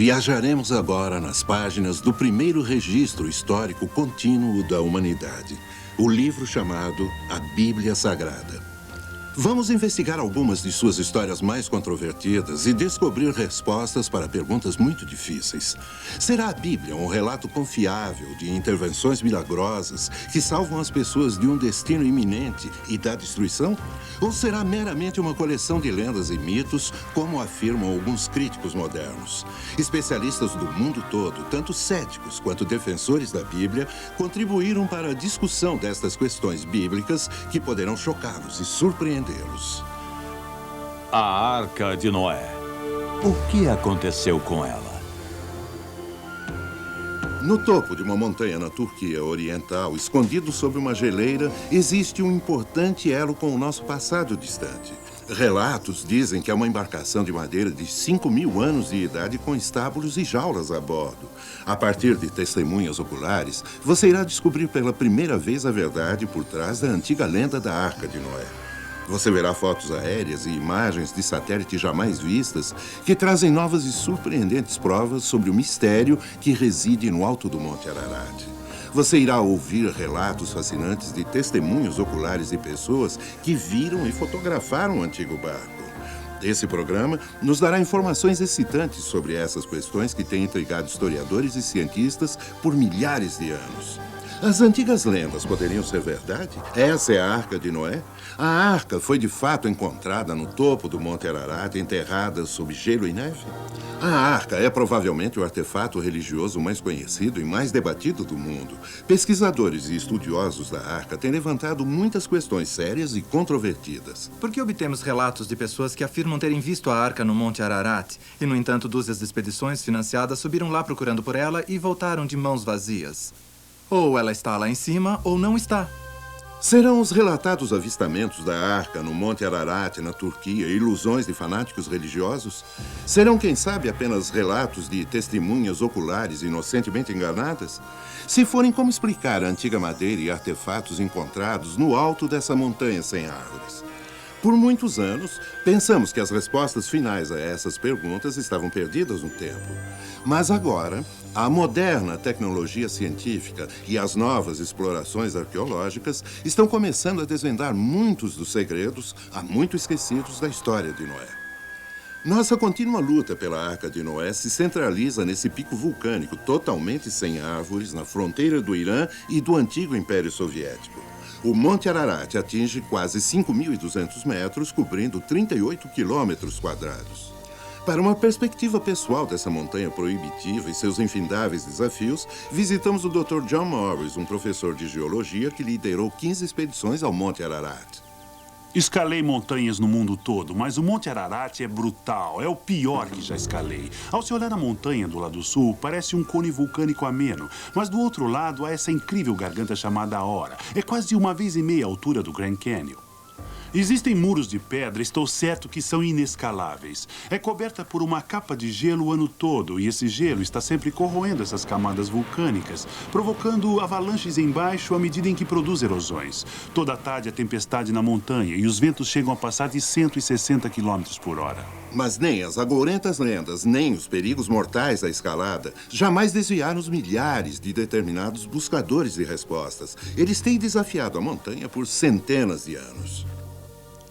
Viajaremos agora nas páginas do primeiro registro histórico contínuo da humanidade, o livro chamado A Bíblia Sagrada. Vamos investigar algumas de suas histórias mais controvertidas e descobrir respostas para perguntas muito difíceis. Será a Bíblia um relato confiável de intervenções milagrosas que salvam as pessoas de um destino iminente e da destruição? Ou será meramente uma coleção de lendas e mitos, como afirmam alguns críticos modernos? Especialistas do mundo todo, tanto céticos quanto defensores da Bíblia, contribuíram para a discussão destas questões bíblicas que poderão chocá-los e surpreendê-los. A Arca de Noé. O que aconteceu com ela? No topo de uma montanha na Turquia Oriental, escondido sob uma geleira, existe um importante elo com o nosso passado distante. Relatos dizem que é uma embarcação de madeira de 5.000 anos de idade com estábulos e jaulas a bordo. A partir de testemunhas oculares, você irá descobrir pela primeira vez a verdade por trás da antiga lenda da Arca de Noé. Você verá fotos aéreas e imagens de satélite jamais vistas que trazem novas e surpreendentes provas sobre o mistério que reside no alto do Monte Ararat. Você irá ouvir relatos fascinantes de testemunhos oculares de pessoas que viram e fotografaram o antigo barco. Esse programa nos dará informações excitantes sobre essas questões que têm intrigado historiadores e cientistas por milhares de anos. As antigas lendas poderiam ser verdade? Essa é a Arca de Noé? A arca foi de fato encontrada no topo do Monte Ararat, enterrada sob gelo e neve? A arca é provavelmente o artefato religioso mais conhecido e mais debatido do mundo. Pesquisadores e estudiosos da arca têm levantado muitas questões sérias e controvertidas. Por que obtemos relatos de pessoas que afirmam terem visto a arca no Monte Ararat e, no entanto, dúzias de expedições financiadas subiram lá procurando por ela e voltaram de mãos vazias? Ou ela está lá em cima, ou não está. Serão os relatados avistamentos da Arca no Monte Ararat, na Turquia, ilusões de fanáticos religiosos? Serão, quem sabe, apenas relatos de testemunhas oculares inocentemente enganadas? Se forem, como explicar a antiga madeira e artefatos encontrados no alto dessa montanha sem árvores? Por muitos anos, pensamos que as respostas finais a essas perguntas estavam perdidas no tempo. Mas agora, a moderna tecnologia científica e as novas explorações arqueológicas estão começando a desvendar muitos dos segredos há muito esquecidos da história de Noé. Nossa contínua luta pela Arca de Noé se centraliza nesse pico vulcânico totalmente sem árvores na fronteira do Irã e do antigo Império Soviético. O Monte Ararat atinge quase 5.200 metros, cobrindo 38 quilômetros quadrados. Para uma perspectiva pessoal dessa montanha proibitiva e seus infindáveis desafios, visitamos o Dr. John Morris, um professor de geologia que liderou 15 expedições ao Monte Ararat. Escalei montanhas no mundo todo, mas o Monte Ararat é brutal. É o pior que já escalei. Ao se olhar a montanha do lado sul, parece um cone vulcânico ameno. Mas do outro lado há essa incrível garganta chamada Aora. É quase 1,5 vezes a altura do Grand Canyon. Existem muros de pedra, estou certo que são inescaláveis. É coberta por uma capa de gelo o ano todo e esse gelo está sempre corroendo essas camadas vulcânicas, provocando avalanches embaixo à medida em que produz erosões. Toda tarde há tempestade na montanha e os ventos chegam a passar de 160 km por hora. Mas nem as agourentas lendas, nem os perigos mortais da escalada jamais desviaram os milhares de determinados buscadores de respostas. Eles têm desafiado a montanha por centenas de anos.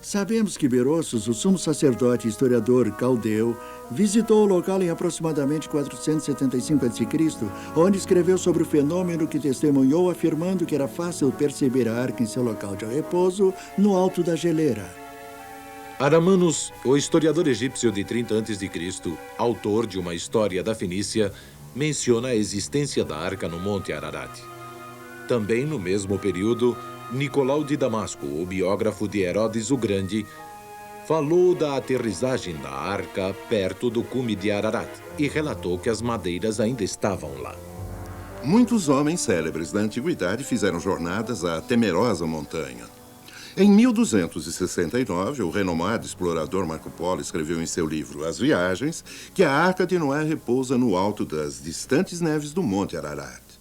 Sabemos que Berossos, o sumo sacerdote e historiador caldeu, visitou o local em aproximadamente 475 a.C., onde escreveu sobre o fenômeno que testemunhou, afirmando que era fácil perceber a arca em seu local de repouso, no alto da geleira. Aramanos, o historiador egípcio de 30 a.C., autor de uma história da Fenícia, menciona a existência da arca no Monte Ararat. Também no mesmo período, Nicolau de Damasco, o biógrafo de Herodes o Grande, falou da aterrissagem da arca perto do cume de Ararat e relatou que as madeiras ainda estavam lá. Muitos homens célebres da antiguidade fizeram jornadas à temerosa montanha. Em 1269, o renomado explorador Marco Polo escreveu em seu livro As Viagens que a Arca de Noé repousa no alto das distantes neves do Monte Ararat.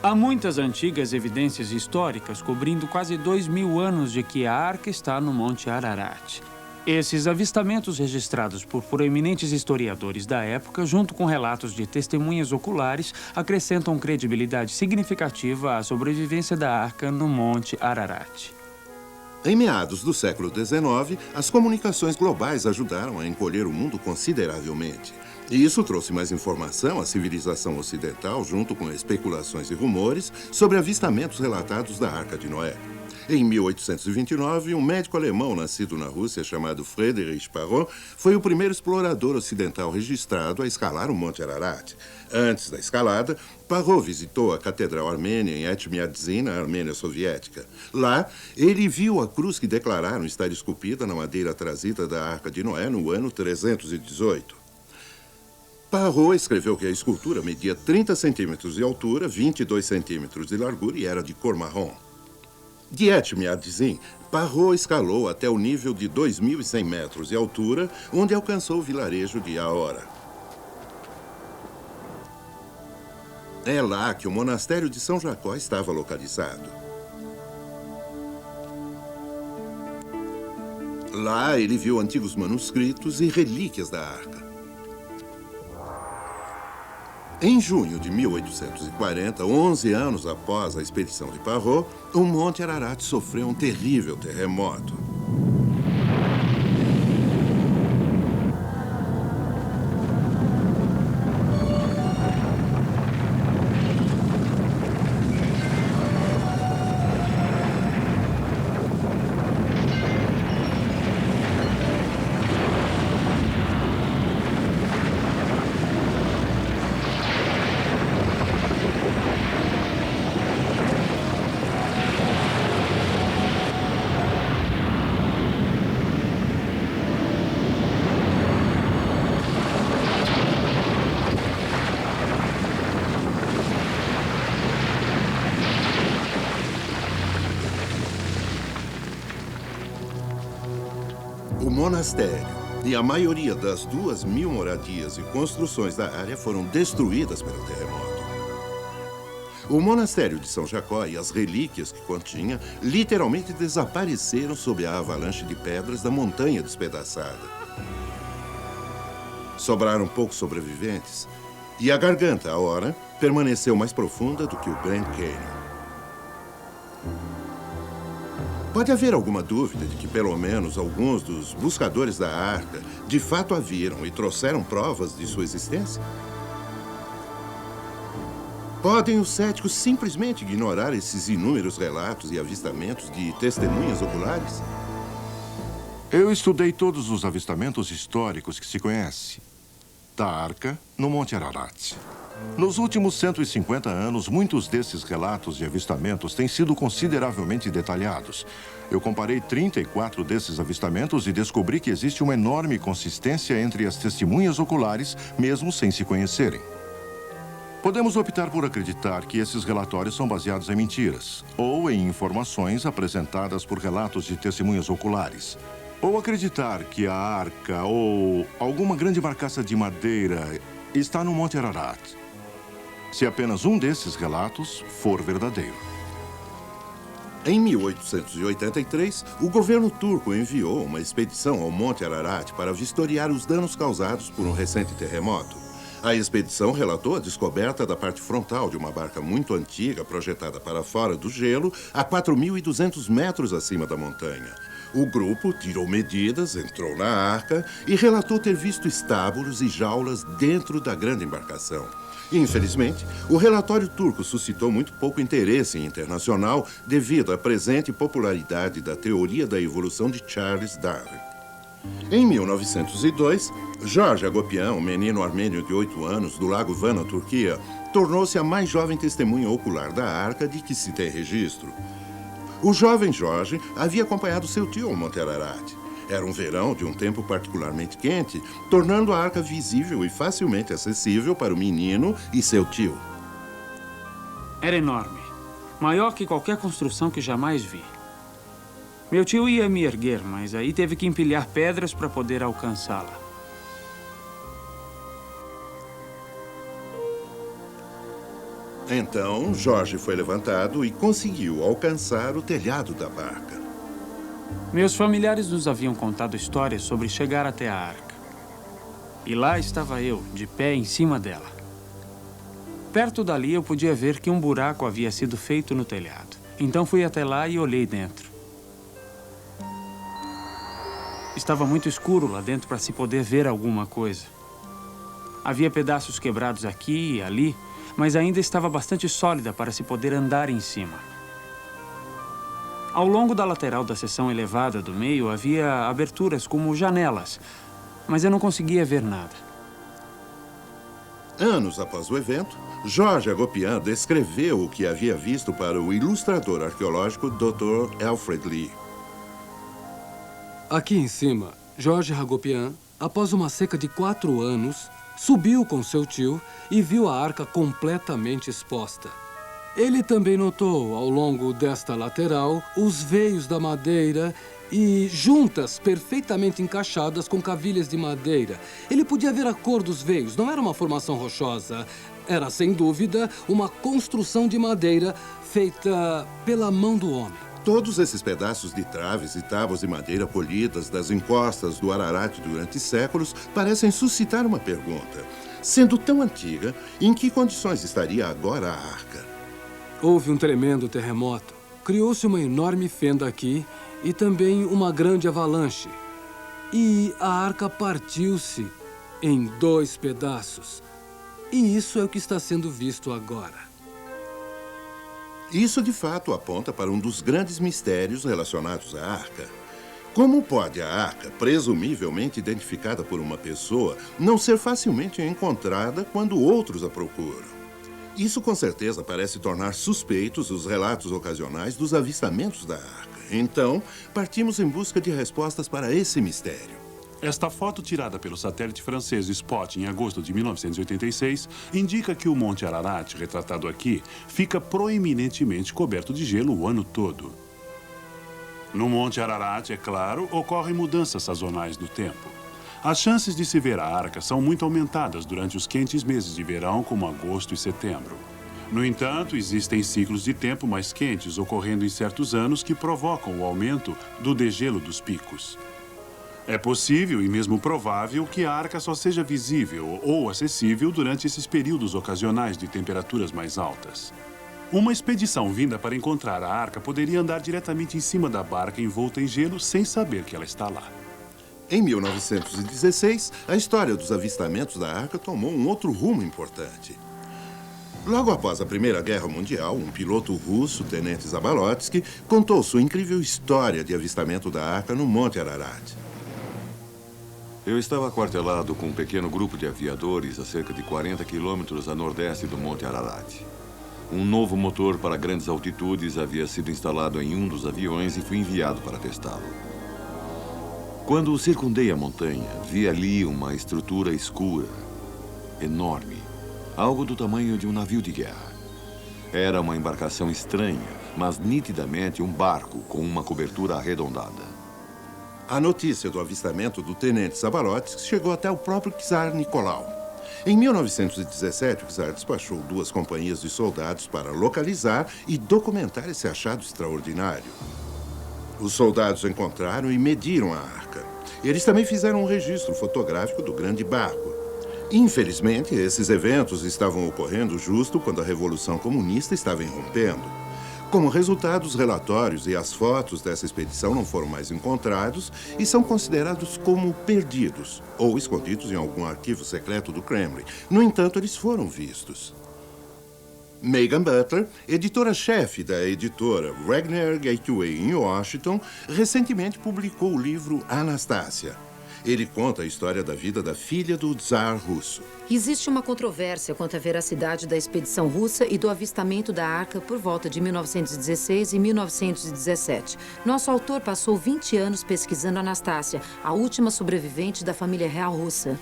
Há muitas antigas evidências históricas cobrindo quase 2.000 anos de que a arca está no Monte Ararat. Esses avistamentos registrados por proeminentes historiadores da época, junto com relatos de testemunhas oculares, acrescentam credibilidade significativa à sobrevivência da arca no Monte Ararat. Em meados do século XIX, as comunicações globais ajudaram a encolher o mundo consideravelmente. E isso trouxe mais informação à civilização ocidental, junto com especulações e rumores sobre avistamentos relatados da Arca de Noé. Em 1829, um médico alemão nascido na Rússia chamado Friedrich Parrot foi o primeiro explorador ocidental registrado a escalar o Monte Ararat. Antes da escalada, Parrot visitou a Catedral Armênia em Etchmiadzin, na Armênia Soviética. Lá, ele viu a cruz que declararam estar esculpida na madeira trazida da Arca de Noé no ano 318. Parrot escreveu que a escultura media 30 centímetros de altura, 22 centímetros de largura e era de cor marrom. De Etchmiadzin, Parrot escalou até o nível de 2.100 metros de altura, onde alcançou o vilarejo de Ahora. É lá que o monastério de São Jacó estava localizado. Lá ele viu antigos manuscritos e relíquias da arca. Em junho de 1840, 11 anos após a expedição de Parrot, o Monte Ararat sofreu um terrível terremoto. O monastério e a maioria das 2.000 moradias e construções da área foram destruídas pelo terremoto. O monastério de São Jacó e as relíquias que continha literalmente desapareceram sob a avalanche de pedras da montanha despedaçada. Sobraram poucos sobreviventes e a garganta, Ahora, permaneceu mais profunda do que o Grand Canyon. Pode haver alguma dúvida de que, pelo menos, alguns dos buscadores da arca de fato a viram e trouxeram provas de sua existência? Podem os céticos simplesmente ignorar esses inúmeros relatos e avistamentos de testemunhas oculares? Eu estudei todos os avistamentos históricos que se conhece da arca no Monte Ararat. Nos últimos 150 anos, muitos desses relatos de avistamentos têm sido consideravelmente detalhados. Eu comparei 34 desses avistamentos e descobri que existe uma enorme consistência entre as testemunhas oculares, mesmo sem se conhecerem. Podemos optar por acreditar que esses relatórios são baseados em mentiras, ou em informações apresentadas por relatos de testemunhas oculares. Ou acreditar que a arca ou alguma grande barcaça de madeira está no Monte Ararat, se apenas um desses relatos for verdadeiro. Em 1883, o governo turco enviou uma expedição ao Monte Ararat para vistoriar os danos causados por um recente terremoto. A expedição relatou a descoberta da parte frontal de uma barca muito antiga projetada para fora do gelo a 4.200 metros acima da montanha. O grupo tirou medidas, entrou na arca e relatou ter visto estábulos e jaulas dentro da grande embarcação. Infelizmente, o relatório turco suscitou muito pouco interesse internacional devido à presente popularidade da teoria da evolução de Charles Darwin. Em 1902, George Agopian, um menino armênio de 8 anos do Lago Van, na Turquia, tornou-se a mais jovem testemunha ocular da arca de que se tem registro. O jovem Jorge havia acompanhado seu tio ao Monte Ararat. Era um verão de um tempo particularmente quente, tornando a arca visível e facilmente acessível para o menino e seu tio. Era enorme. Maior que qualquer construção que jamais vi. Meu tio ia me erguer, mas aí teve que empilhar pedras para poder alcançá-la. Então, Jorge foi levantado e conseguiu alcançar o telhado da barca. Meus familiares nos haviam contado histórias sobre chegar até a arca. E lá estava eu, de pé em cima dela. Perto dali eu podia ver que um buraco havia sido feito no telhado. Então fui até lá e olhei dentro. Estava muito escuro lá dentro para se poder ver alguma coisa. Havia pedaços quebrados aqui e ali, mas ainda estava bastante sólida para se poder andar em cima. Ao longo da lateral da seção elevada do meio havia aberturas como janelas, mas eu não conseguia ver nada. Anos após o evento, Georges Hagopian descreveu o que havia visto para o ilustrador arqueológico Dr. Alfred Lee. Aqui em cima, Georges Hagopian, após uma seca de 4 anos, subiu com seu tio e viu a arca completamente exposta. Ele também notou, ao longo desta lateral, os veios da madeira e juntas perfeitamente encaixadas com cavilhas de madeira. Ele podia ver a cor dos veios. Não era uma formação rochosa. Era, sem dúvida, uma construção de madeira feita pela mão do homem. Todos esses pedaços de traves e tábuas de madeira polidas das encostas do Ararat durante séculos parecem suscitar uma pergunta. Sendo tão antiga, em que condições estaria agora a arca? Houve um tremendo terremoto. Criou-se uma enorme fenda aqui e também uma grande avalanche. E a arca partiu-se em 2 pedaços. E isso é o que está sendo visto agora. Isso, de fato, aponta para um dos grandes mistérios relacionados à arca. Como pode a arca, presumivelmente identificada por uma pessoa, não ser facilmente encontrada quando outros a procuram? Isso, com certeza, parece tornar suspeitos os relatos ocasionais dos avistamentos da arca. Então, partimos em busca de respostas para esse mistério. Esta foto tirada pelo satélite francês Spot em agosto de 1986 indica que o Monte Ararat, retratado aqui, fica proeminentemente coberto de gelo o ano todo. No Monte Ararat, é claro, ocorrem mudanças sazonais do tempo. As chances de se ver a arca são muito aumentadas durante os quentes meses de verão, como agosto e setembro. No entanto, existem ciclos de tempo mais quentes ocorrendo em certos anos que provocam o aumento do degelo dos picos. É possível e mesmo provável que a arca só seja visível ou acessível durante esses períodos ocasionais de temperaturas mais altas. Uma expedição vinda para encontrar a arca poderia andar diretamente em cima da barca envolta em gelo sem saber que ela está lá. Em 1916, a história dos avistamentos da arca tomou um outro rumo importante. Logo após a Primeira Guerra Mundial, um piloto russo, Tenente Zabalotsky, contou sua incrível história de avistamento da arca no Monte Ararat. Eu estava aquartelado com um pequeno grupo de aviadores a cerca de 40 quilômetros a nordeste do Monte Ararat. Um novo motor para grandes altitudes havia sido instalado em um dos aviões e fui enviado para testá-lo. Quando circundei a montanha, vi ali uma estrutura escura, enorme, algo do tamanho de um navio de guerra. Era uma embarcação estranha, mas nitidamente um barco com uma cobertura arredondada. A notícia do avistamento do Tenente Zabalotsky chegou até o próprio czar Nicolau. Em 1917, o czar despachou 2 companhias de soldados para localizar e documentar esse achado extraordinário. Os soldados encontraram e mediram a arca. Eles também fizeram um registro fotográfico do grande barco. Infelizmente, esses eventos estavam ocorrendo justo quando a Revolução Comunista estava irrompendo. Como resultado, os relatórios e as fotos dessa expedição não foram mais encontrados e são considerados como perdidos ou escondidos em algum arquivo secreto do Kremlin. No entanto, eles foram vistos. Megan Butler, editora-chefe da editora Wagner Gateway em Washington, recentemente publicou o livro Anastácia. Ele conta a história da vida da filha do czar russo. Existe uma controvérsia quanto à veracidade da expedição russa e do avistamento da arca por volta de 1916 e 1917. Nosso autor passou 20 anos pesquisando Anastácia, a última sobrevivente da família real russa.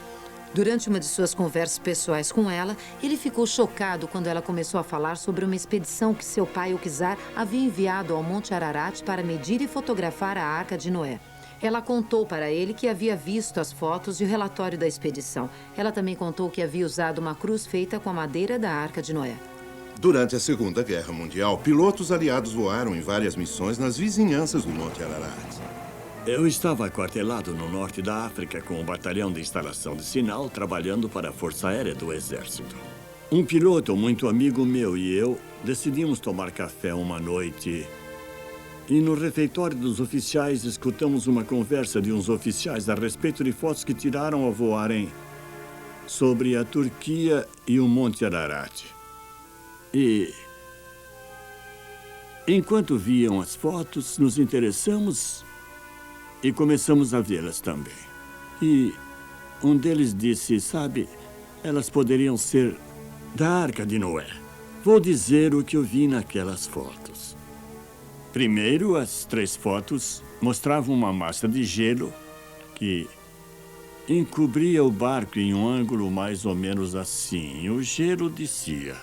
Durante uma de suas conversas pessoais com ela, ele ficou chocado quando ela começou a falar sobre uma expedição que seu pai, o czar, havia enviado ao Monte Ararat para medir e fotografar a Arca de Noé. Ela contou para ele que havia visto as fotos e o relatório da expedição. Ela também contou que havia usado uma cruz feita com a madeira da Arca de Noé. Durante a Segunda Guerra Mundial, pilotos aliados voaram em várias missões nas vizinhanças do Monte Ararat. Eu estava aquartelado no norte da África com um batalhão de instalação de sinal trabalhando para a Força Aérea do Exército. Um piloto muito amigo meu e eu decidimos tomar café uma noite. E no refeitório dos oficiais escutamos uma conversa de uns oficiais a respeito de fotos que tiraram ao voarem sobre a Turquia e o Monte Ararat. E enquanto viam as fotos, nos interessamos e começamos a vê-las também. E um deles disse, sabe, elas poderiam ser da Arca de Noé. Vou dizer o que eu vi naquelas fotos. Primeiro, as 3 fotos mostravam uma massa de gelo que encobria o barco em um ângulo mais ou menos assim. O gelo descia.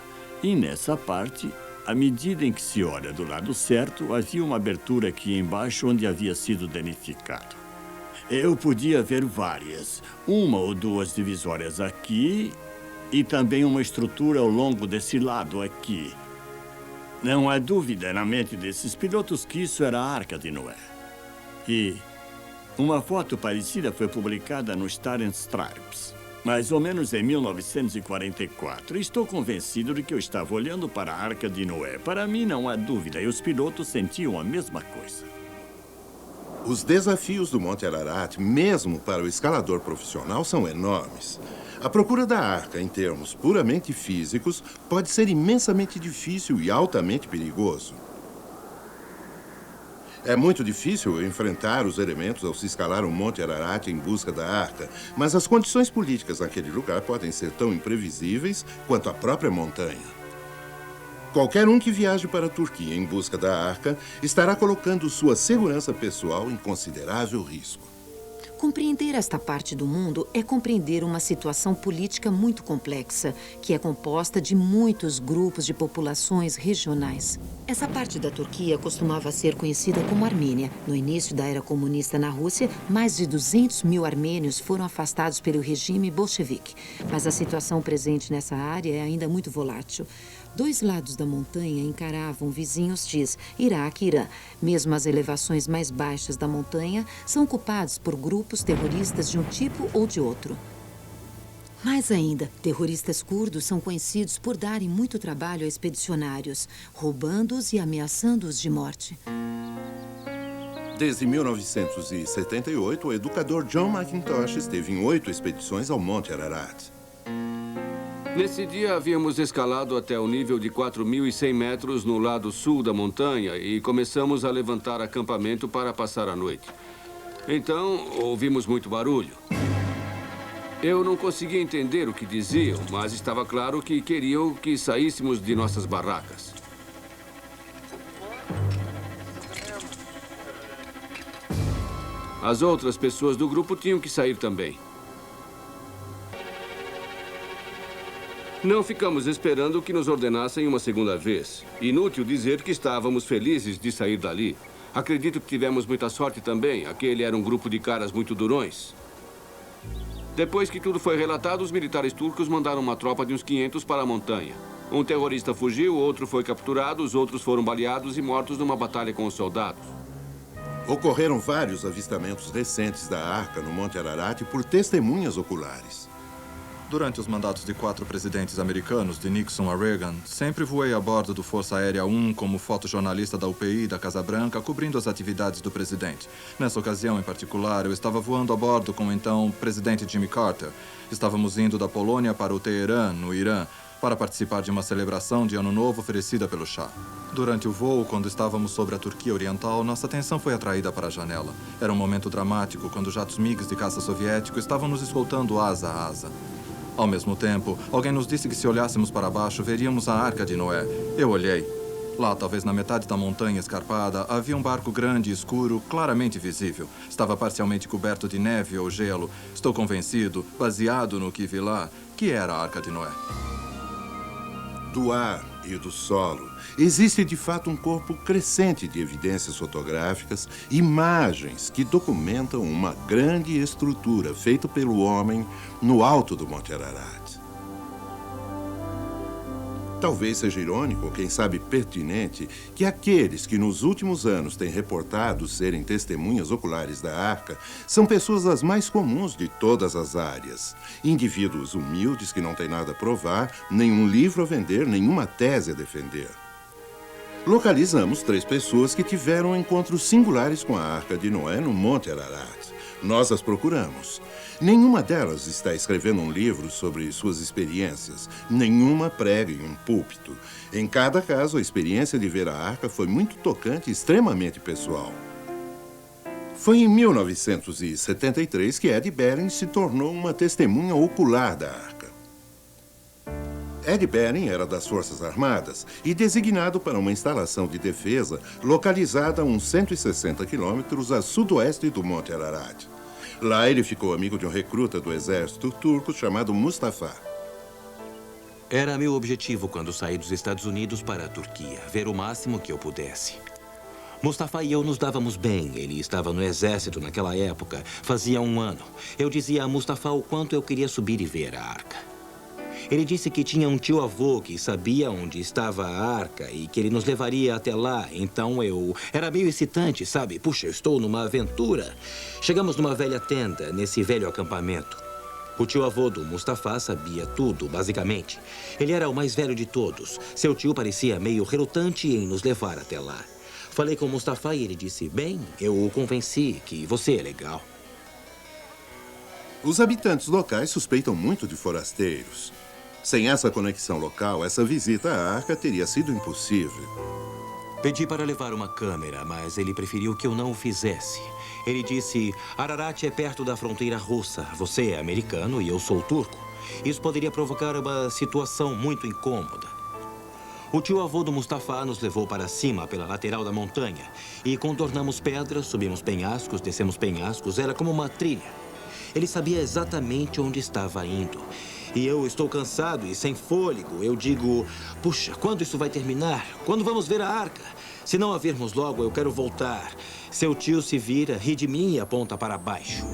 E nessa parte, à medida em que se olha do lado certo, havia uma abertura aqui embaixo onde havia sido danificado. Eu podia ver várias, 1 ou 2 divisórias aqui e também uma estrutura ao longo desse lado aqui. Não há dúvida na mente desses pilotos que isso era a Arca de Noé. E uma foto parecida foi publicada no Star and Stripes, mais ou menos em 1944. Estou convencido de que eu estava olhando para a Arca de Noé. Para mim, não há dúvida, e os pilotos sentiam a mesma coisa. Os desafios do Monte Ararat, mesmo para o escalador profissional, são enormes. A procura da arca, em termos puramente físicos, pode ser imensamente difícil e altamente perigoso. É muito difícil enfrentar os elementos ao se escalar o Monte Ararat em busca da arca, mas as condições políticas naquele lugar podem ser tão imprevisíveis quanto a própria montanha. Qualquer um que viaje para a Turquia em busca da arca estará colocando sua segurança pessoal em considerável risco. Compreender esta parte do mundo é compreender uma situação política muito complexa, que é composta de muitos grupos de populações regionais. Essa parte da Turquia costumava ser conhecida como Armênia. No início da era comunista na Rússia, mais de 200 mil armênios foram afastados pelo regime bolchevique. Mas a situação presente nessa área é ainda muito volátil. 2 lados da montanha encaravam vizinhos hostis, Iraque e Irã. Mesmo as elevações mais baixas da montanha são ocupadas por grupos terroristas de um tipo ou de outro. Mais ainda, terroristas curdos são conhecidos por darem muito trabalho a expedicionários, roubando-os e ameaçando-os de morte. Desde 1978, o educador John McIntosh esteve em 8 expedições ao Monte Ararat. Nesse dia, havíamos escalado até o nível de 4.100 metros no lado sul da montanha e começamos a levantar acampamento para passar a noite. Então, ouvimos muito barulho. Eu não conseguia entender o que diziam, mas estava claro que queriam que saíssemos de nossas barracas. As outras pessoas do grupo tinham que sair também. Não ficamos esperando que nos ordenassem uma segunda vez. Inútil dizer que estávamos felizes de sair dali. Acredito que tivemos muita sorte também. Aquele era um grupo de caras muito durões. Depois que tudo foi relatado, os militares turcos mandaram uma tropa de uns 500 para a montanha. Um terrorista fugiu, outro foi capturado, os outros foram baleados e mortos numa batalha com os soldados. Ocorreram vários avistamentos recentes da arca no Monte Ararat por testemunhas oculares. Durante os mandatos de 4 presidentes americanos, de Nixon a Reagan, sempre voei a bordo do Força Aérea 1 como fotojornalista da UPI da Casa Branca, cobrindo as atividades do presidente. Nessa ocasião, em particular, eu estava voando a bordo com o então presidente Jimmy Carter. Estávamos indo da Polônia para o Teherã, no Irã, para participar de uma celebração de Ano Novo oferecida pelo Shah. Durante o voo, quando estávamos sobre a Turquia Oriental, nossa atenção foi atraída para a janela. Era um momento dramático quando jatos MiGs de caça soviético estavam nos escoltando asa a asa. Ao mesmo tempo, alguém nos disse que se olhássemos para baixo, veríamos a Arca de Noé. Eu olhei. Lá, talvez na metade da montanha escarpada, havia um barco grande e escuro, claramente visível. Estava parcialmente coberto de neve ou gelo. Estou convencido, baseado no que vi lá, que era a Arca de Noé. Do ar e do solo, existe de fato um corpo crescente de evidências fotográficas, imagens que documentam uma grande estrutura feita pelo homem no alto do Monte Ararat. Talvez seja irônico, ou quem sabe pertinente, que aqueles que nos últimos anos têm reportado serem testemunhas oculares da Arca são pessoas das mais comuns de todas as áreas. Indivíduos humildes que não têm nada a provar, nenhum livro a vender, nenhuma tese a defender. Localizamos 3 pessoas que tiveram encontros singulares com a Arca de Noé no Monte Ararat. Nós as procuramos. Nenhuma delas está escrevendo um livro sobre suas experiências. Nenhuma prega em um púlpito. Em cada caso, a experiência de ver a Arca foi muito tocante e extremamente pessoal. Foi em 1973 que Ed Bering se tornou uma testemunha ocular da Arca. Ed Bering era das Forças Armadas e designado para uma instalação de defesa localizada a uns 160 quilômetros a sudoeste do Monte Ararat. Lá ele ficou amigo de um recruta do exército turco chamado Mustafa. Era meu objetivo quando saí dos Estados Unidos para a Turquia, ver o máximo que eu pudesse. Mustafa e eu nos dávamos bem. Ele estava no exército naquela época, fazia 1 ano. Eu dizia a Mustafa o quanto eu queria subir e ver a Arca. Ele disse que tinha um tio-avô que sabia onde estava a Arca e que ele nos levaria até lá. Então era meio excitante, sabe? Puxa, eu estou numa aventura. Chegamos numa velha tenda, nesse velho acampamento. O tio-avô do Mustafa sabia tudo, basicamente. Ele era o mais velho de todos. Seu tio parecia meio relutante em nos levar até lá. Falei com o Mustafa e ele disse, bem, eu o convenci que você é legal. Os habitantes locais suspeitam muito de forasteiros. Sem essa conexão local, essa visita à Arca teria sido impossível. Pedi para levar uma câmera, mas ele preferiu que eu não o fizesse. Ele disse, Ararat é perto da fronteira russa. Você é americano e eu sou turco. Isso poderia provocar uma situação muito incômoda. O tio-avô do Mustafa nos levou para cima, pela lateral da montanha. E contornamos pedras, subimos penhascos, descemos penhascos. Era como uma trilha. Ele sabia exatamente onde estava indo. E eu estou cansado e sem fôlego. Eu digo, puxa, quando isso vai terminar? Quando vamos ver a Arca? Se não a vermos logo, eu quero voltar. Seu tio se vira, ri de mim e aponta para baixo.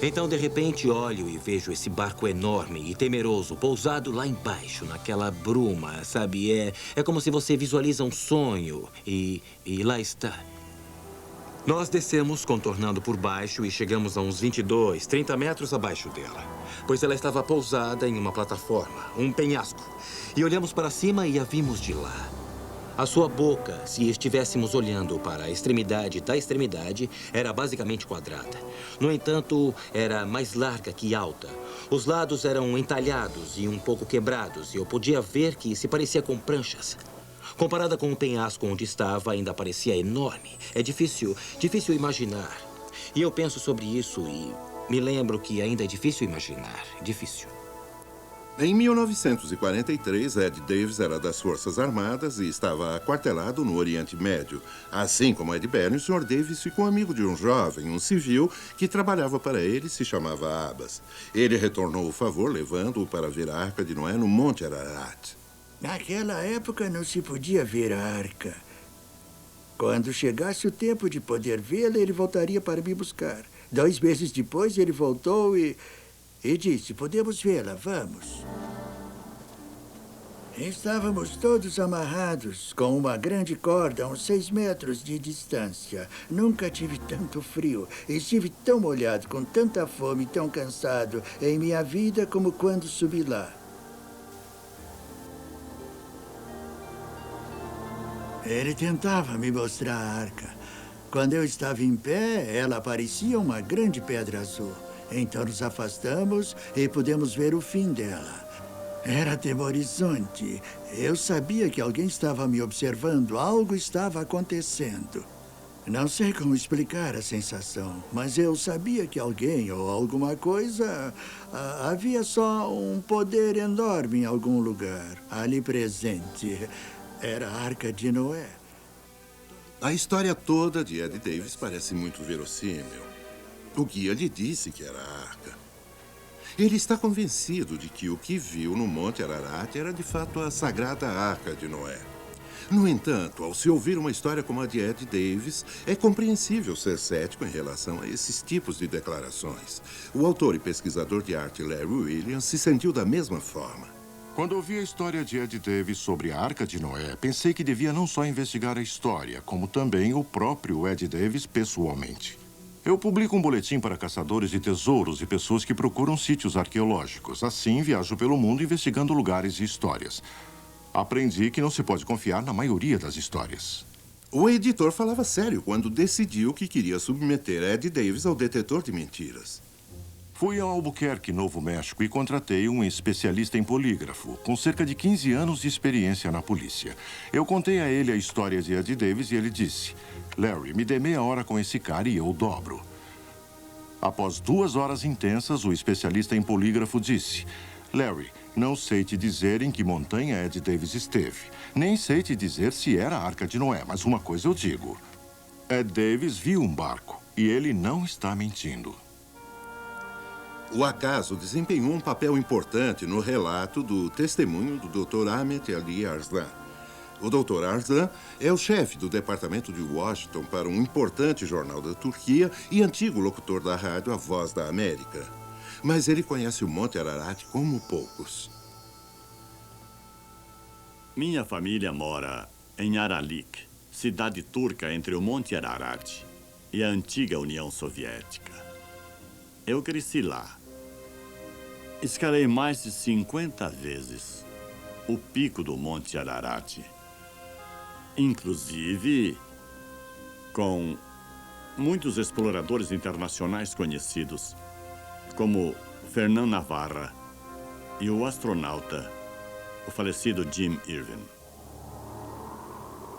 Então, de repente, olho e vejo esse barco enorme e temeroso pousado lá embaixo, naquela bruma, sabe? É como se você visualiza um sonho e lá está. Nós descemos, contornando por baixo, e chegamos a uns 22, 30 metros abaixo dela. Pois ela estava pousada em uma plataforma, um penhasco. E olhamos para cima e a vimos de lá. A sua boca, se estivéssemos olhando para a extremidade da extremidade, era basicamente quadrada. No entanto, era mais larga que alta. Os lados eram entalhados e um pouco quebrados, e eu podia ver que se parecia com pranchas. Comparada com o penhasco onde estava, ainda parecia enorme. É difícil imaginar. E eu penso sobre isso e me lembro que ainda é difícil imaginar. Difícil. Em 1943, Ed Davis era das Forças Armadas e estava aquartelado no Oriente Médio. Assim como Ed Bering, o Sr. Davis ficou amigo de um jovem, um civil, que trabalhava para ele e se chamava Abbas. Ele retornou o favor, levando-o para ver a Arca de Noé no Monte Ararat. Naquela época não se podia ver a Arca. Quando chegasse o tempo de poder vê-la, ele voltaria para me buscar. 2 meses depois, ele voltou e disse, podemos vê-la, vamos. Estávamos todos amarrados com uma grande corda a uns 6 metros de distância. Nunca tive tanto frio. Estive tão molhado, com tanta fome, tão cansado em minha vida como quando subi lá. Ele tentava me mostrar a Arca. Quando eu estava em pé, ela parecia uma grande pedra azul. Então nos afastamos e pudemos ver o fim dela. Era atemorizante. Eu sabia que alguém estava me observando, algo estava acontecendo. Não sei como explicar a sensação, mas eu sabia que alguém ou alguma coisa... havia só um poder enorme em algum lugar, ali presente. Era a Arca de Noé. A história toda de Ed Davis parece muito verossímil. O guia lhe disse que era a Arca. Ele está convencido de que o que viu no Monte Ararat era de fato a sagrada Arca de Noé. No entanto, ao se ouvir uma história como a de Ed Davis, é compreensível ser cético em relação a esses tipos de declarações. O autor e pesquisador de arte Larry Williams se sentiu da mesma forma. Quando ouvi a história de Ed Davis sobre a Arca de Noé, pensei que devia não só investigar a história, como também o próprio Ed Davis pessoalmente. Eu publico um boletim para caçadores de tesouros e pessoas que procuram sítios arqueológicos. Assim, viajo pelo mundo investigando lugares e histórias. Aprendi que não se pode confiar na maioria das histórias. O editor falava sério quando decidiu que queria submeter Ed Davis ao detetor de mentiras. Fui a Albuquerque, Novo México, e contratei um especialista em polígrafo, com cerca de 15 anos de experiência na polícia. Eu contei a ele a história de Ed Davis e ele disse: Larry, me dê meia hora com esse cara e eu dobro. Após 2 horas intensas, o especialista em polígrafo disse: Larry, não sei te dizer em que montanha Ed Davis esteve. Nem sei te dizer se era a Arca de Noé, mas uma coisa eu digo. Ed Davis viu um barco e ele não está mentindo. O acaso desempenhou um papel importante no relato do testemunho do Dr. Ahmet Ali Arslan. O Dr. Arslan é o chefe do departamento de Washington para um importante jornal da Turquia e antigo locutor da rádio A Voz da América. Mas ele conhece o Monte Ararat como poucos. Minha família mora em Aralik, cidade turca entre o Monte Ararat e a antiga União Soviética. Eu cresci lá. Escalei mais de 50 vezes o pico do Monte Ararat. Inclusive com muitos exploradores internacionais conhecidos, como Fernand Navarra e o astronauta, o falecido Jim Irving.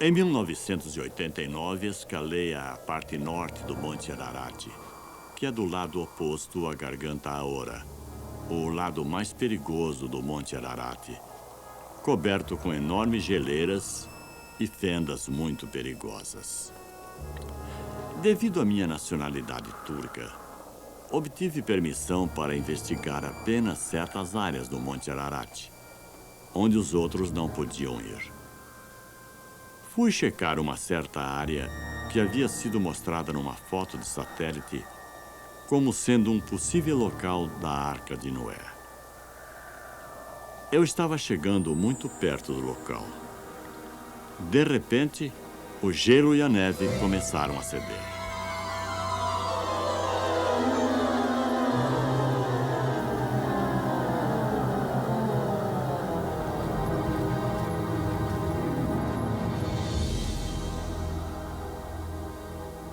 Em 1989, escalei a parte norte do Monte Ararat, que é do lado oposto à Garganta Aora, o lado mais perigoso do Monte Ararat, coberto com enormes geleiras e fendas muito perigosas. Devido à minha nacionalidade turca, obtive permissão para investigar apenas certas áreas do Monte Ararat, onde os outros não podiam ir. Fui checar uma certa área que havia sido mostrada numa foto de satélite como sendo um possível local da Arca de Noé. Eu estava chegando muito perto do local. De repente, o gelo e a neve começaram a ceder.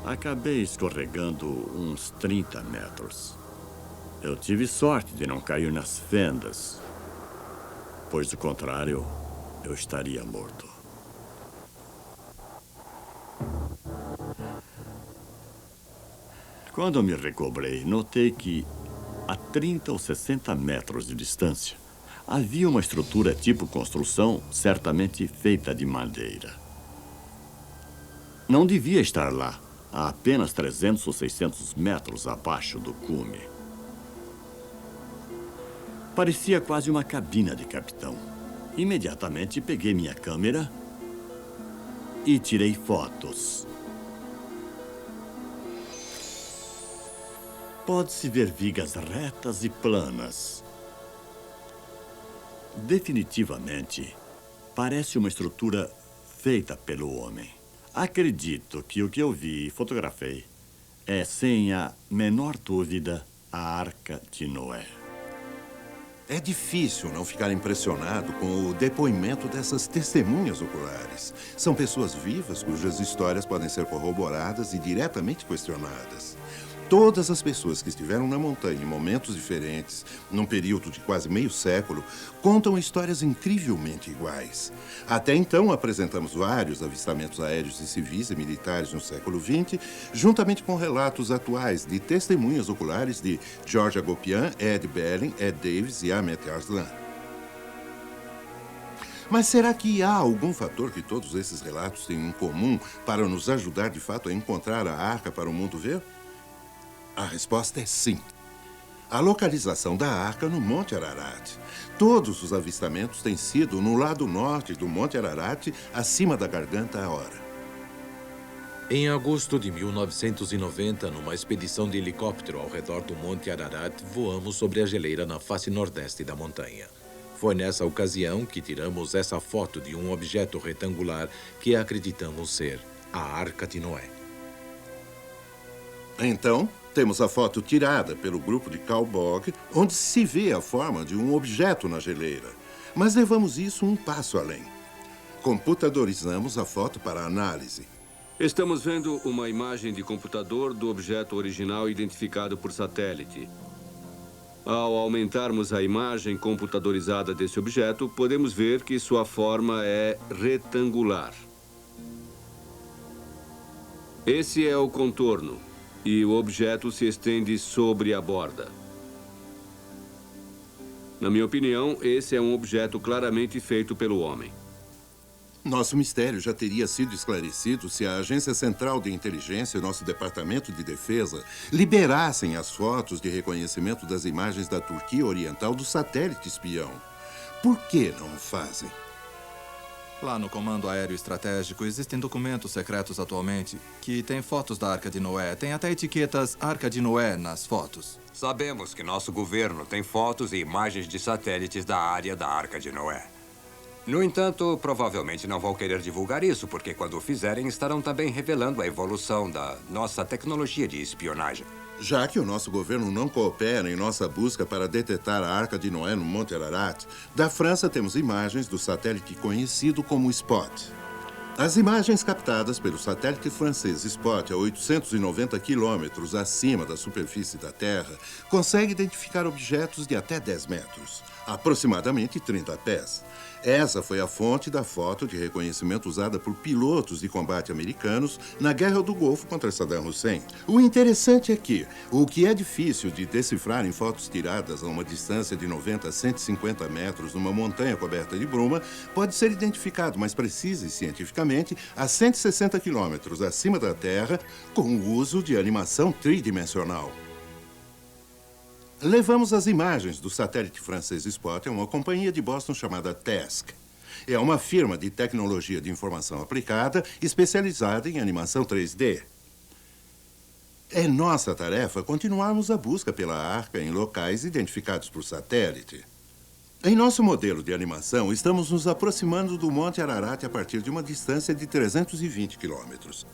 Acabei escorregando uns 30 metros. Eu tive sorte de não cair nas fendas, pois, do contrário, eu estaria morto. Quando me recobrei, notei que, a 30 ou 60 metros de distância, havia uma estrutura tipo construção, certamente feita de madeira. Não devia estar lá, a apenas 300 ou 600 metros abaixo do cume. Parecia quase uma cabina de capitão. Imediatamente peguei minha câmera e tirei fotos. Pode-se ver vigas retas e planas. Definitivamente, parece uma estrutura feita pelo homem. Acredito que o que eu vi e fotografei é, sem a menor dúvida, a Arca de Noé. É difícil não ficar impressionado com o depoimento dessas testemunhas oculares. São pessoas vivas cujas histórias podem ser corroboradas e diretamente questionadas. Todas as pessoas que estiveram na montanha em momentos diferentes, num período de quase meio século, contam histórias incrivelmente iguais. Até então, apresentamos vários avistamentos aéreos e civis e militares no século XX, juntamente com relatos atuais de testemunhas oculares de George Hagopian, Ed Belling, Ed Davis e Ahmet Arslan. Mas será que há algum fator que todos esses relatos têm em comum para nos ajudar, de fato, a encontrar a arca para o mundo ver? A resposta é sim. A localização da arca no Monte Ararat. Todos os avistamentos têm sido no lado norte do Monte Ararat, acima da Garganta Aora. Em agosto de 1990, numa expedição de helicóptero ao redor do Monte Ararat, voamos sobre a geleira na face nordeste da montanha. Foi nessa ocasião que tiramos essa foto de um objeto retangular que acreditamos ser a Arca de Noé. Então, temos a foto tirada pelo grupo de Carl Bog, onde se vê a forma de um objeto na geleira. Mas levamos isso um passo além. Computadorizamos a foto para análise. Estamos vendo uma imagem de computador do objeto original identificado por satélite. Ao aumentarmos a imagem computadorizada desse objeto, podemos ver que sua forma é retangular. Esse é o contorno, e o objeto se estende sobre a borda. Na minha opinião, esse é um objeto claramente feito pelo homem. Nosso mistério já teria sido esclarecido se a Agência Central de Inteligência e nosso Departamento de Defesa liberassem as fotos de reconhecimento das imagens da Turquia Oriental do satélite espião. Por que não o fazem? Lá no Comando Aéreo Estratégico existem documentos secretos atualmente que têm fotos da Arca de Noé. Tem até etiquetas Arca de Noé nas fotos. Sabemos que nosso governo tem fotos e imagens de satélites da área da Arca de Noé. No entanto, provavelmente não vão querer divulgar isso, porque quando o fizerem, estarão também revelando a evolução da nossa tecnologia de espionagem. Já que o nosso governo não coopera em nossa busca para detectar a Arca de Noé no Monte Ararat, da França temos imagens do satélite conhecido como Spot. As imagens captadas pelo satélite francês Spot a 890 quilômetros acima da superfície da Terra conseguem identificar objetos de até 10 metros, aproximadamente 30 pés. Essa foi a fonte da foto de reconhecimento usada por pilotos de combate americanos na Guerra do Golfo contra Saddam Hussein. O interessante é que o que é difícil de decifrar em fotos tiradas a uma distância de 90 a 150 metros numa montanha coberta de bruma pode ser identificado mais precisa e cientificamente a 160 quilômetros acima da Terra com o uso de animação tridimensional. Levamos as imagens do satélite francês Spot a uma companhia de Boston chamada TASC. É uma firma de tecnologia de informação aplicada especializada em animação 3D. É nossa tarefa continuarmos a busca pela Arca em locais identificados por satélite. Em nosso modelo de animação, estamos nos aproximando do Monte Ararat a partir de uma distância de 320 quilômetros.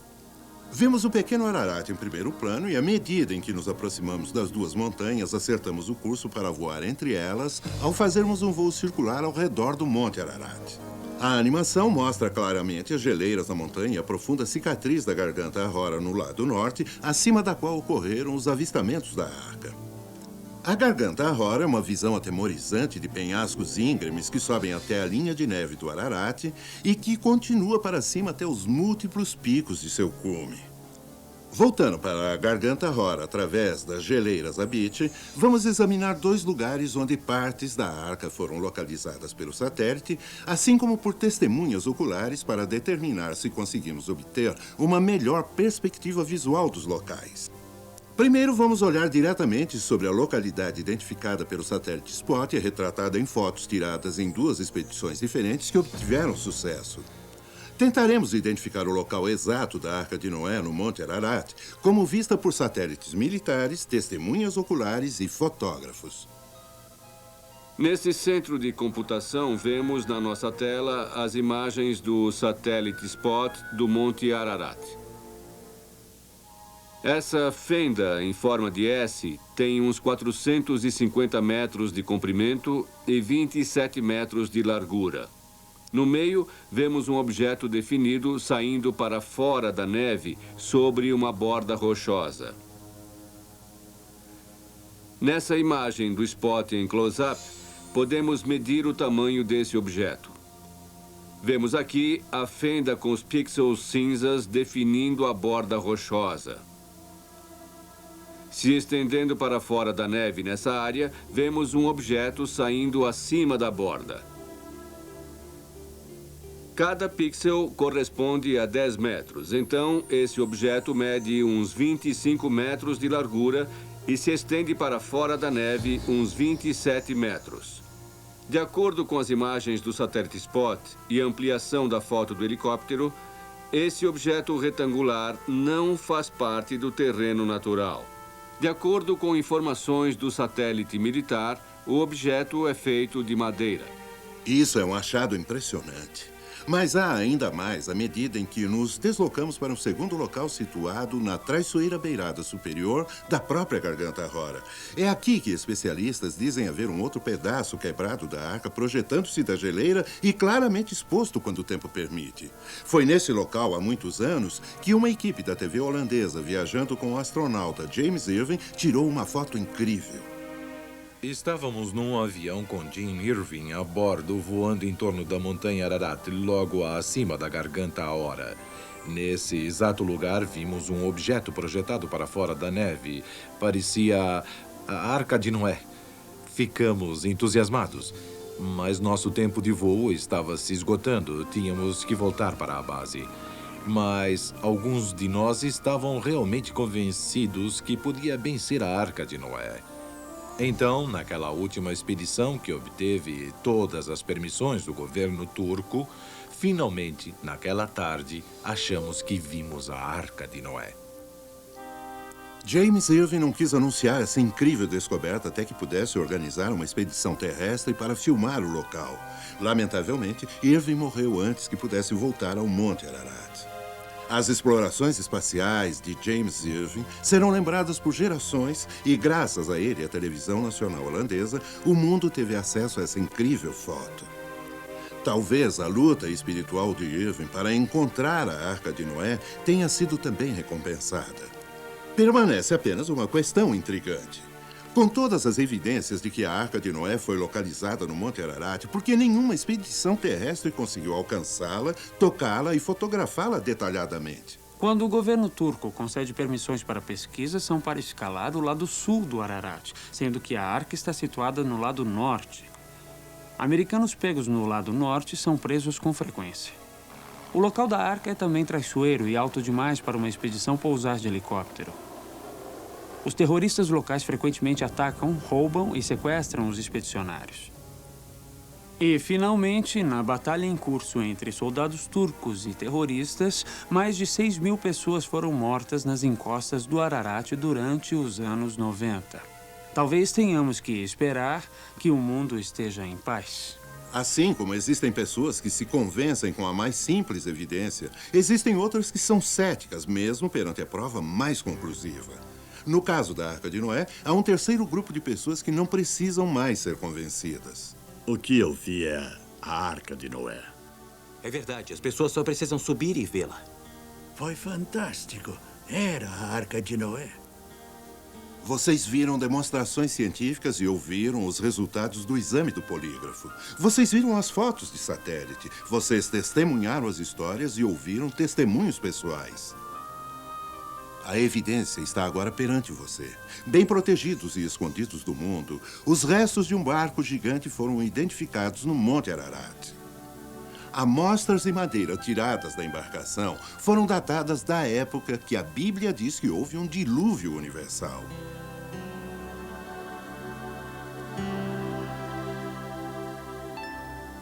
Vimos o pequeno Ararat em primeiro plano e, à medida em que nos aproximamos das duas montanhas, acertamos o curso para voar entre elas ao fazermos um voo circular ao redor do Monte Ararat. A animação mostra claramente as geleiras na montanha e a profunda cicatriz da Garganta Arrora no lado norte, acima da qual ocorreram os avistamentos da Arca. A Garganta Arrora é uma visão atemorizante de penhascos íngremes que sobem até a linha de neve do Ararat e que continua para cima até os múltiplos picos de seu cume. Voltando para a Garganta Arrora através das geleiras Abit, vamos examinar dois lugares onde partes da Arca foram localizadas pelo satélite, assim como por testemunhas oculares para determinar se conseguimos obter uma melhor perspectiva visual dos locais. Primeiro, vamos olhar diretamente sobre a localidade identificada pelo satélite Spot e retratada em fotos tiradas em duas expedições diferentes que obtiveram sucesso. Tentaremos identificar o local exato da Arca de Noé no Monte Ararat, como vista por satélites militares, testemunhas oculares e fotógrafos. Nesse centro de computação, vemos na nossa tela as imagens do satélite Spot do Monte Ararat. Essa fenda em forma de S tem uns 450 metros de comprimento e 27 metros de largura. No meio, vemos um objeto definido saindo para fora da neve sobre uma borda rochosa. Nessa imagem do Spot em close-up, podemos medir o tamanho desse objeto. Vemos aqui a fenda com os pixels cinzas definindo a borda rochosa. Se estendendo para fora da neve nessa área, vemos um objeto saindo acima da borda. Cada pixel corresponde a 10 metros, então esse objeto mede uns 25 metros de largura e se estende para fora da neve uns 27 metros. De acordo com as imagens do satélite Spot e a ampliação da foto do helicóptero, esse objeto retangular não faz parte do terreno natural. De acordo com informações do satélite militar, o objeto é feito de madeira. Isso é um achado impressionante. Mas há ainda mais à medida em que nos deslocamos para um segundo local situado na traiçoeira beirada superior da própria Garganta Rora. É aqui que especialistas dizem haver um outro pedaço quebrado da arca projetando-se da geleira e claramente exposto quando o tempo permite. Foi nesse local, há muitos anos, que uma equipe da TV holandesa, viajando com o astronauta James Irving, tirou uma foto incrível. Estávamos num avião com Jim Irving a bordo, voando em torno da montanha Ararat, logo acima da Garganta Rora. Nesse exato lugar, vimos um objeto projetado para fora da neve. Parecia a Arca de Noé. Ficamos entusiasmados, mas nosso tempo de voo estava se esgotando. Tínhamos que voltar para a base. Mas alguns de nós estavam realmente convencidos que podia bem ser a Arca de Noé. Então, naquela última expedição que obteve todas as permissões do governo turco, finalmente, naquela tarde, achamos que vimos a Arca de Noé. James Irving não quis anunciar essa incrível descoberta até que pudesse organizar uma expedição terrestre para filmar o local. Lamentavelmente, Irving morreu antes que pudesse voltar ao Monte Ararat. As explorações espaciais de James Irving serão lembradas por gerações e, graças a ele e à televisão nacional holandesa, o mundo teve acesso a essa incrível foto. Talvez a luta espiritual de Irving para encontrar a Arca de Noé tenha sido também recompensada. Permanece apenas uma questão intrigante. Com todas as evidências de que a Arca de Noé foi localizada no Monte Ararat, por que nenhuma expedição terrestre conseguiu alcançá-la, tocá-la e fotografá-la detalhadamente? Quando o governo turco concede permissões para pesquisa, são para escalar o lado sul do Ararat, sendo que a arca está situada no lado norte. Americanos pegos no lado norte são presos com frequência. O local da arca é também traiçoeiro e alto demais para uma expedição pousar de helicóptero. Os terroristas locais frequentemente atacam, roubam e sequestram os expedicionários. E, finalmente, na batalha em curso entre soldados turcos e terroristas, mais de 6.000 pessoas foram mortas nas encostas do Ararat durante os anos 90. Talvez tenhamos que esperar que o mundo esteja em paz. Assim como existem pessoas que se convencem com a mais simples evidência, existem outras que são céticas, mesmo perante a prova mais conclusiva. No caso da Arca de Noé, há um terceiro grupo de pessoas que não precisam mais ser convencidas. O que eu vi é a Arca de Noé. É verdade, as pessoas só precisam subir e vê-la. Foi fantástico. Era a Arca de Noé. Vocês viram demonstrações científicas e ouviram os resultados do exame do polígrafo. Vocês viram as fotos de satélite. Vocês testemunharam as histórias e ouviram testemunhos pessoais. A evidência está agora perante você. Bem protegidos e escondidos do mundo, os restos de um barco gigante foram identificados no Monte Ararat. Amostras de madeira tiradas da embarcação foram datadas da época que a Bíblia diz que houve um dilúvio universal.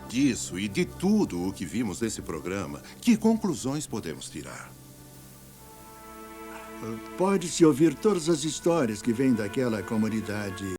Disso e de tudo o que vimos nesse programa, que conclusões podemos tirar? Pode-se ouvir todas as histórias que vêm daquela comunidade